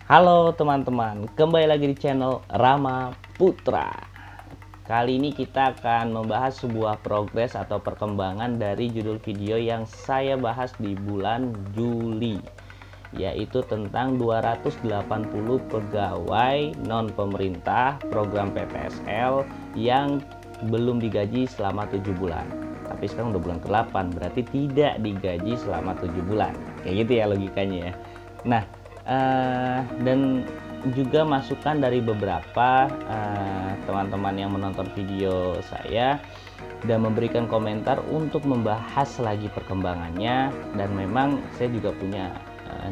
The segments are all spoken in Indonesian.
Halo teman-teman, kembali lagi di channel Rama Putra. Kali ini kita akan membahas sebuah progres atau perkembangan dari judul video yang saya bahas di bulan Juli, yaitu tentang 280 pegawai non pemerintah program PTSL yang belum digaji selama 7 bulan. Tapi sekarang udah bulan ke-8, berarti tidak digaji selama 7 bulan. Kayak gitu ya logikanya ya. Nah, dan juga masukan dari beberapa teman-teman yang menonton video saya dan memberikan komentar untuk membahas lagi perkembangannya, dan memang saya juga punya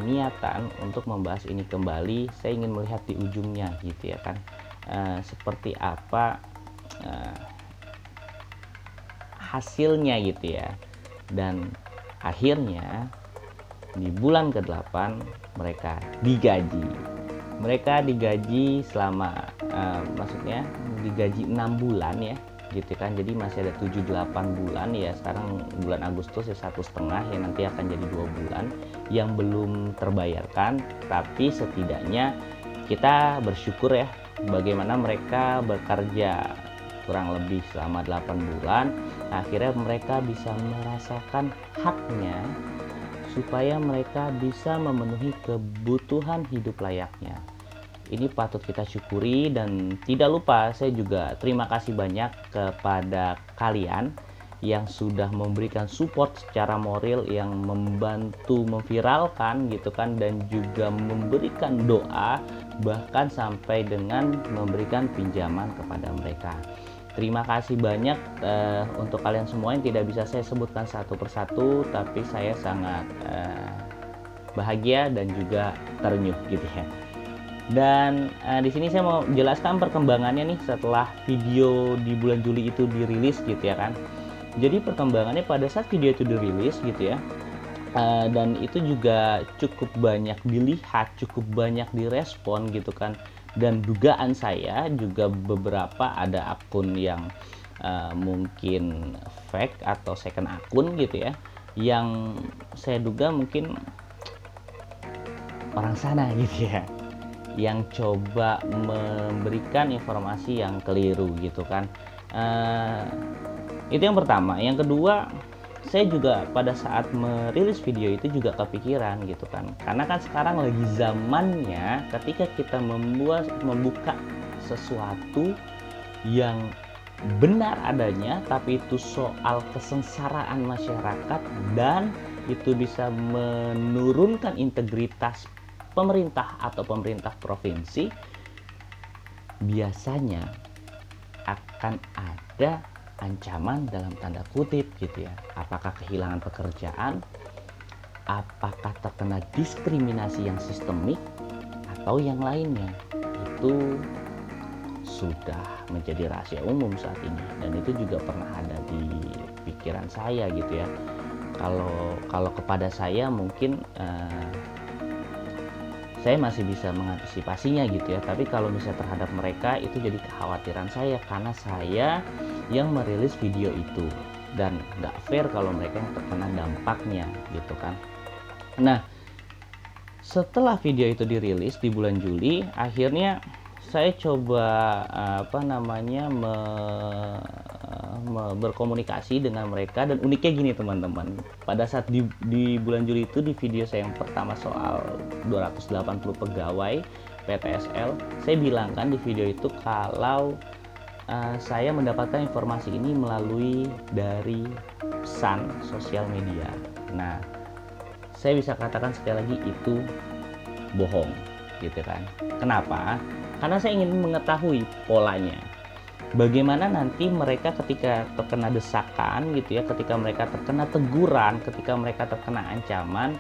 niatan untuk membahas ini kembali. Saya ingin melihat di ujungnya gitu ya kan, seperti apa hasilnya gitu ya. Dan akhirnya di bulan ke-8 mereka digaji. Mereka digaji selama maksudnya digaji 6 bulan ya gitu kan. Jadi masih ada 7-8 bulan ya. Sekarang bulan Agustus ya 1,5 ya, nanti akan jadi 2 bulan yang belum terbayarkan. Tapi setidaknya kita bersyukur ya bagaimana mereka bekerja kurang lebih selama 8 bulan. Akhirnya mereka bisa merasakan haknya supaya mereka bisa memenuhi kebutuhan hidup layaknya. Ini patut kita syukuri, dan tidak lupa saya juga terima kasih banyak kepada kalian yang sudah memberikan support secara moral, yang membantu memviralkan gitu kan, dan juga memberikan doa, bahkan sampai dengan memberikan pinjaman kepada mereka. Terima kasih banyak untuk kalian semua yang tidak bisa saya sebutkan satu persatu, tapi saya sangat bahagia dan juga terenyuh gitu ya. Dan di sini saya mau jelaskan perkembangannya nih setelah video di bulan Juli itu dirilis gitu ya kan. Jadi perkembangannya pada saat video itu dirilis gitu ya, dan itu juga cukup banyak dilihat, cukup banyak direspon gitu kan. Dan dugaan saya juga beberapa ada akun yang mungkin fake atau second akun gitu ya, yang saya duga mungkin orang sana gitu ya, yang coba memberikan informasi yang keliru gitu kan. Itu yang pertama. Yang kedua, saya juga pada saat merilis video itu juga kepikiran gitu kan, karena kan sekarang lagi zamannya ketika kita membuka sesuatu yang benar adanya, tapi itu soal kesengsaraan masyarakat dan itu bisa menurunkan integritas pemerintah atau pemerintah provinsi, biasanya akan ada ancaman dalam tanda kutip gitu ya. Apakah kehilangan pekerjaan, apakah terkena diskriminasi yang sistemik, atau yang lainnya. Itu sudah menjadi rahasia umum saat ini, dan itu juga pernah ada di pikiran saya gitu ya. Kalau kepada saya mungkin saya masih bisa mengantisipasinya gitu ya, tapi kalau misalnya terhadap mereka itu jadi kekhawatiran saya, karena saya yang merilis video itu, dan nggak fair kalau mereka yang terkena dampaknya gitu kan. Nah, setelah video itu dirilis di bulan Juli, akhirnya saya coba berkomunikasi dengan mereka. Dan uniknya gini teman-teman, pada saat di bulan Juli itu, di video saya yang pertama soal 280 pegawai PTSL, saya bilang kan di video itu kalau saya mendapatkan informasi ini melalui dari pesan sosial media. Nah, saya bisa katakan sekali lagi itu bohong gitu kan. Kenapa? Karena saya ingin mengetahui polanya. Bagaimana nanti mereka ketika terkena desakan gitu ya, ketika mereka terkena teguran, ketika mereka terkena ancaman,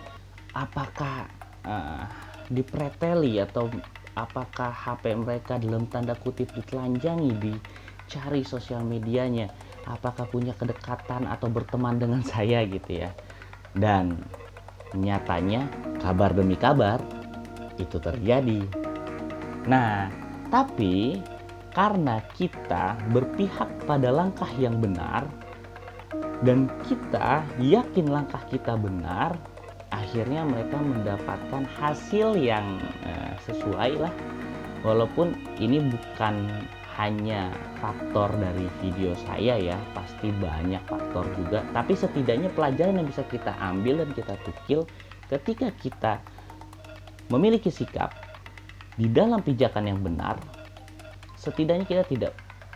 apakah dipreteli, atau apakah HP mereka dalam tanda kutip ditelanjangi, dicari sosial medianya, apakah punya kedekatan atau berteman dengan saya gitu ya. Dan nyatanya kabar demi kabar itu terjadi. Nah, tapi karena kita berpihak pada langkah yang benar dan kita yakin langkah kita benar, akhirnya mereka mendapatkan hasil yang sesuai lah. Walaupun ini bukan hanya faktor dari video saya ya, pasti banyak faktor juga, tapi setidaknya pelajaran yang bisa kita ambil dan kita tukil ketika kita memiliki sikap di dalam pijakan yang benar, setidaknya kita tidak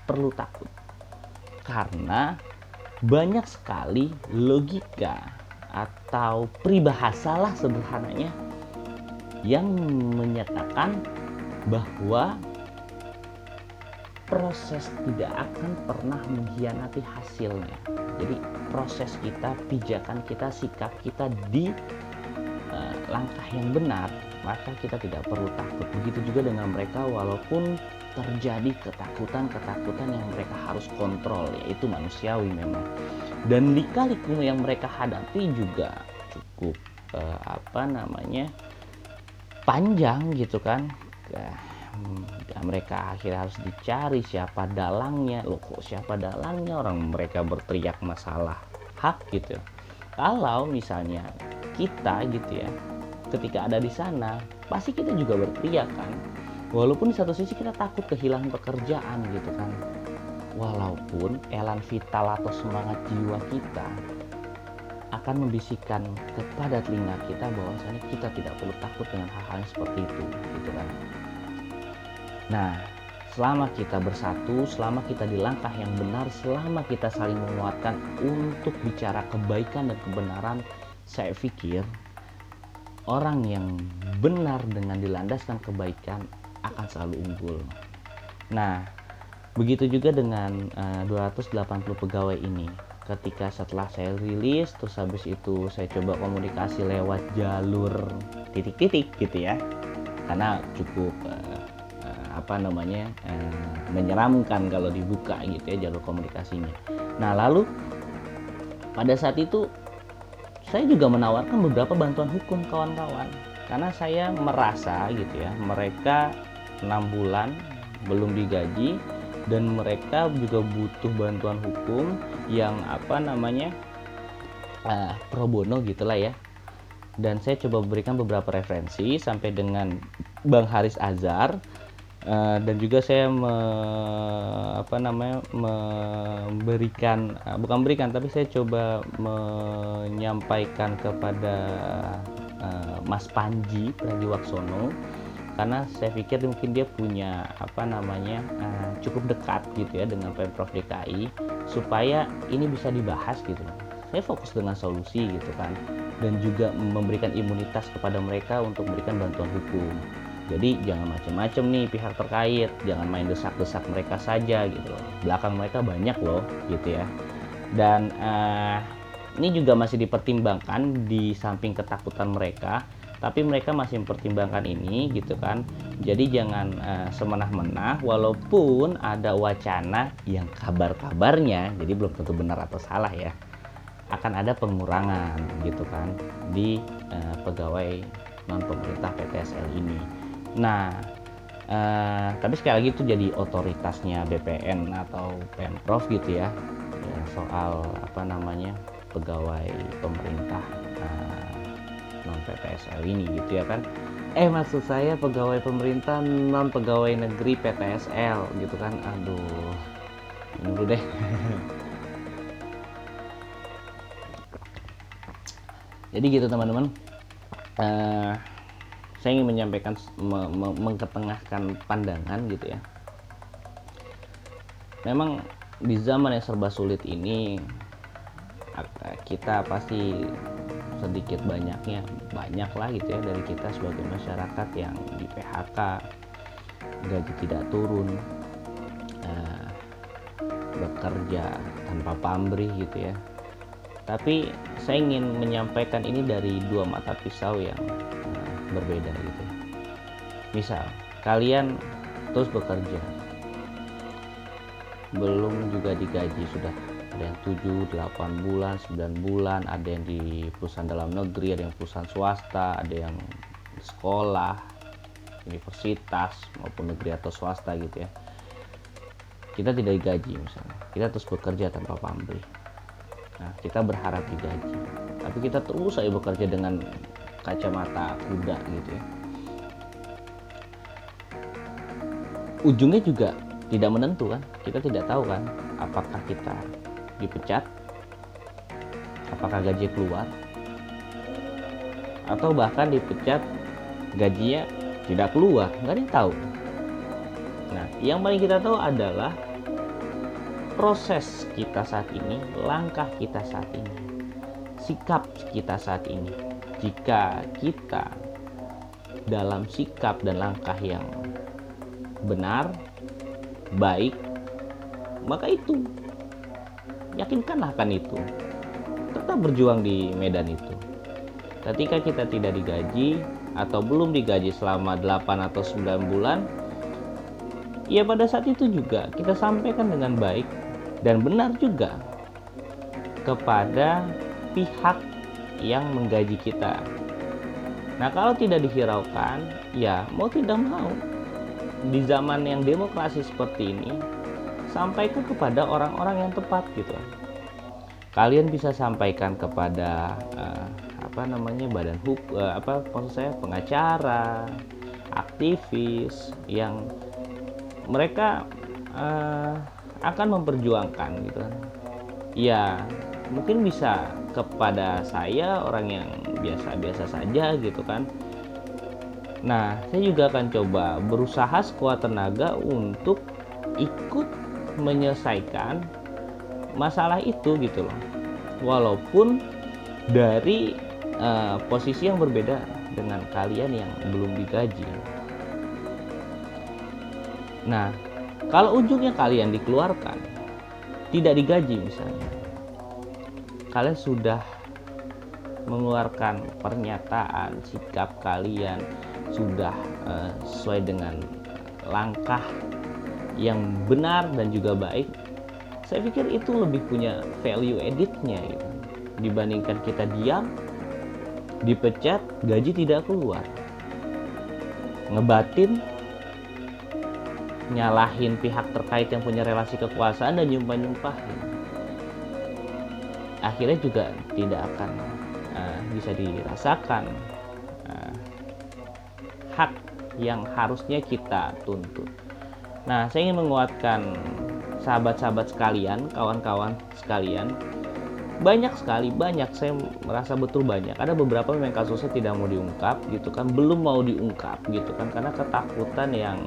perlu takut. Karena banyak sekali logika atau peribahasa lah sederhananya yang menyatakan bahwa proses tidak akan pernah mengkhianati hasilnya. Jadi proses kita, pijakan kita, sikap kita di langkah yang benar, maka kita tidak perlu takut. Begitu juga dengan mereka, walaupun terjadi ketakutan yang mereka harus kontrol, yaitu manusiawi memang. Dan lika-liku yang mereka hadapi juga cukup panjang gitu kan. Mereka akhirnya harus dicari siapa dalangnya. Loh, kok siapa dalangnya? Orang mereka berteriak masalah hak gitu. Kalau misalnya kita gitu ya, ketika ada di sana, pasti kita juga berteriak kan. Walaupun di satu sisi kita takut kehilangan pekerjaan gitu kan. Walaupun elan vital atau semangat jiwa kita akan membisikkan kepada telinga kita bahwasanya kita tidak perlu takut dengan hal-hal yang seperti itu gitu kan. Nah, selama kita bersatu, selama kita di langkah yang benar, selama kita saling menguatkan untuk bicara kebaikan dan kebenaran, saya pikir orang yang benar dengan dilandaskan kebaikan akan selalu unggul. Nah, begitu juga dengan 280 pegawai ini. Ketika setelah saya rilis, terus habis itu saya coba komunikasi lewat jalur titik-titik gitu ya, karena cukup menyeramkan kalau dibuka gitu ya jalur komunikasinya. Nah, lalu pada saat itu saya juga menawarkan beberapa bantuan hukum kawan-kawan, karena saya merasa gitu ya, mereka 6 bulan belum digaji dan mereka juga butuh bantuan hukum yang pro bono gitulah ya. Dan saya coba berikan beberapa referensi sampai dengan Bang Haris Azhar, dan juga saya tapi saya coba menyampaikan kepada Mas Panji Pragiwaksono, karena saya pikir mungkin dia punya cukup dekat gitu ya dengan Pemprov DKI, supaya ini bisa dibahas gitu. Saya fokus dengan solusi gitu kan, dan juga memberikan imunitas kepada mereka untuk memberikan bantuan hukum. Jadi jangan macam-macam nih pihak terkait, jangan main desak-desak mereka saja gitu loh. Belakang mereka banyak loh gitu ya. Dan ini juga masih dipertimbangkan di samping ketakutan mereka, tapi mereka masih mempertimbangkan ini gitu kan. Jadi jangan semenah-menah, walaupun ada wacana yang kabar-kabarnya, jadi belum tentu benar atau salah ya, akan ada pengurangan gitu kan di pegawai non pemerintah PTSL ini. Nah, tapi sekali lagi itu jadi otoritasnya BPN atau Pemprov gitu ya, soal pegawai pemerintah non PTSL ini gitu ya kan. Maksud saya pegawai pemerintah non pegawai negeri PTSL gitu kan. Aduh, ini dulu deh. Jadi gitu teman-teman, saya ingin menyampaikan, mengketengahkan pandangan gitu ya. Memang di zaman yang serba sulit ini, kita pasti sedikit banyaknya, banyak lah gitu ya dari kita sebagai masyarakat yang di PHK, gaji tidak turun, bekerja tanpa pamrih gitu ya. Tapi saya ingin menyampaikan ini dari dua mata pisau yang berbeda gitu. Misal kalian terus bekerja, belum juga digaji, sudah ada yang 7, 8 bulan, 9 bulan, ada yang di perusahaan dalam negeri, ada yang perusahaan swasta, ada yang sekolah, universitas maupun negeri atau swasta gitu ya. Kita tidak digaji misalnya, kita terus bekerja tanpa pamrih. Nah, kita berharap digaji. tapi kita terus saja bekerja dengan kacamata kuda gitu ya. Ujungnya juga tidak menentu kan, kita tidak tahu kan apakah kita dipecat, apakah gaji keluar, atau bahkan dipecat gajinya tidak keluar, nggak ada yang tahu. Nah, yang paling kita tahu adalah proses kita saat ini, langkah kita saat ini, sikap kita saat ini. Jika kita dalam sikap dan langkah yang benar, baik, maka itu yakinkanlah akan itu, tetap berjuang di medan itu. Ketika kita tidak digaji atau belum digaji selama 8 atau 9 bulan, ya pada saat itu juga kita sampaikan dengan baik dan benar juga kepada pihak yang menggaji kita. Nah, kalau tidak dihiraukan, ya mau tidak mau, di zaman yang demokrasi seperti ini, sampaikan kepada orang-orang yang tepat gitu. Kalian bisa sampaikan kepada badan hukum, maksud saya pengacara, aktivis yang mereka akan memperjuangkan gitu. Ya, mungkin bisa kepada saya, orang yang biasa-biasa saja gitu kan. Nah, saya juga akan coba berusaha sekuat tenaga untuk ikut menyelesaikan masalah itu gitu loh. Walaupun dari posisi yang berbeda dengan kalian yang belum digaji. Nah, kalau ujungnya kalian dikeluarkan, tidak digaji misalnya, kalian sudah mengeluarkan pernyataan, sikap kalian sudah sesuai dengan langkah yang benar dan juga baik. Saya pikir itu lebih punya value editnya gitu, dibandingkan kita diam, dipecat, gaji tidak keluar, ngebatin, nyalahin pihak terkait yang punya relasi kekuasaan dan nyumpah-nyumpahin. Akhirnya juga tidak akan bisa dirasakan hak yang harusnya kita tuntut. Nah, saya ingin menguatkan sahabat-sahabat sekalian, kawan-kawan sekalian. Banyak sekali, saya merasa betul banyak. Ada beberapa memang kasusnya tidak mau diungkap gitu kan, belum mau diungkap gitu kan, karena ketakutan yang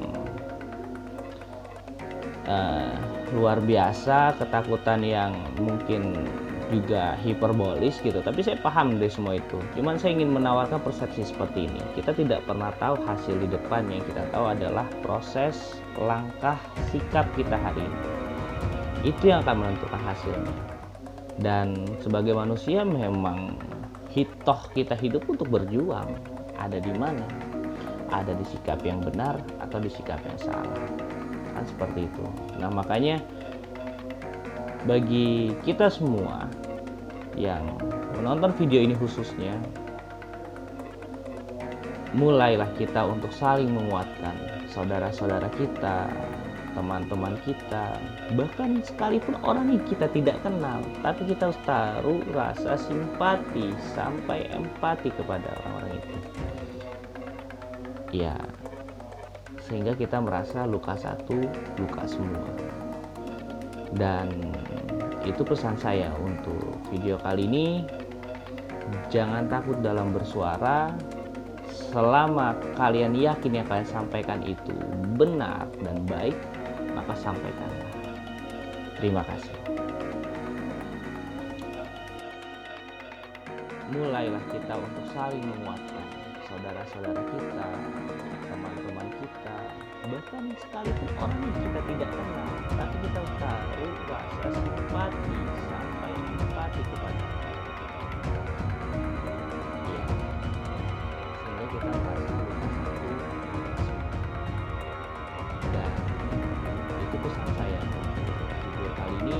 luar biasa, ketakutan yang mungkin juga hiperbolis gitu. Tapi saya paham dari semua itu. Cuman saya ingin menawarkan persepsi seperti ini. Kita tidak pernah tahu hasil di depan, yang kita tahu adalah proses, langkah, sikap kita hari ini. Itu yang akan menentukan hasilnya. Dan sebagai manusia memang hitoh kita hidup untuk berjuang. Ada di mana? Ada di sikap yang benar atau di sikap yang salah. Kan seperti itu. Nah, makanya bagi kita semua yang menonton video ini khususnya, mulailah kita untuk saling menguatkan saudara-saudara kita, teman-teman kita, bahkan sekalipun orang yang kita tidak kenal, tapi kita harus taruh rasa simpati sampai empati kepada orang-orang itu. Ya, sehingga kita merasa luka satu, luka semua. Dan itu pesan saya untuk video kali ini. Jangan takut dalam bersuara. Selama kalian yakin yang kalian sampaikan itu benar dan baik, maka sampaikanlah. Terima kasih. Mulailah kita untuk saling menguatkan saudara-saudara kita, teman-teman kita, bahkan sekalipun orang yang kita tidak kenal, tapi kita taruh rasa simpati sampai empati kepada ya, sehingga kita merasa luka satu. Dan itu pesan saya untuk video kali ini.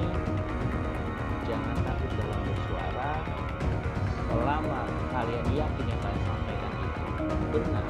Jangan takut dalam bersuara. Selama kalian yakin yang kalian sampaikan itu benar,